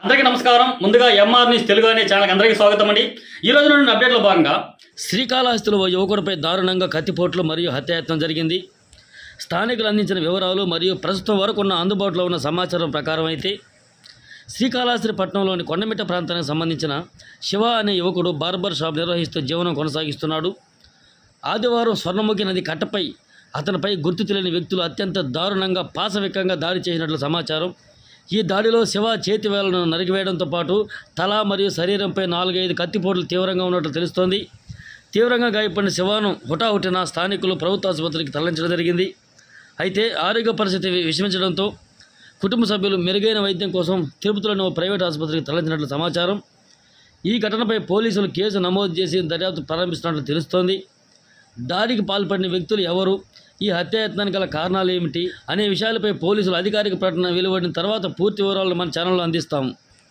అందరికీ నమస్కారం. ముందుగా ఎంఆర్ న్యూస్ తెలుగు అనే ఛానల్కి అందరికీ స్వాగతం అండి. ఈ రోజు నుండి అప్డేట్లో భాగంగా శ్రీకాళహస్తిలో ఓ యువకుడిపై దారుణంగా కత్తిపోట్లు మరియు హత్యాయత్నం జరిగింది. స్థానికులు అందించిన వివరాలు మరియు ప్రస్తుతం వరకు ఉన్న అందుబాటులో ఉన్న సమాచారం ప్రకారం అయితే శ్రీకాళహస్తి పట్టణంలోని కొండమిట్ట ప్రాంతానికి సంబంధించిన శివ అనే యువకుడు బార్బర్ షాప్ నిర్వహిస్తూ జీవనం కొనసాగిస్తున్నాడు. ఆదివారం స్వర్ణముఖి నది కట్టపై అతనిపై గుర్తు తెలియని వ్యక్తులు అత్యంత దారుణంగా పాశవికంగా దాడి చేసినట్లు సమాచారం. ఈ దాడిలో శివ చేతి వేళ్లను నరికివేయడంతో పాటు తల మరియు శరీరంపై 4-5 కత్తిపోట్లు తీవ్రంగా ఉన్నట్లు తెలుస్తోంది. తీవ్రంగా గాయపడిన శివను హుటాహుటిన స్థానికులు ప్రభుత్వ ఆసుపత్రికి తరలించడం జరిగింది. అయితే ఆరోగ్య పరిస్థితి విషమించడంతో కుటుంబ సభ్యులు మెరుగైన వైద్యం కోసం తిరుపతిలోని ఓ ప్రైవేట్ ఆసుపత్రికి తరలించినట్లు సమాచారం. ఈ ఘటనపై పోలీసులు కేసు నమోదు చేసి దర్యాప్తు ప్రారంభిస్తున్నట్లు తెలుస్తోంది. దాడికి పాల్పడిన వ్యక్తులు ఎవరు, ఈ హత్యాయత్నానికి గల కారణాలు ఏమిటి అనే విషయాలపై పోలీసులు అధికారిక ప్రకటన వెలువడిన తర్వాత పూర్తి వివరాలను మన ఛానల్లో అందిస్తాము.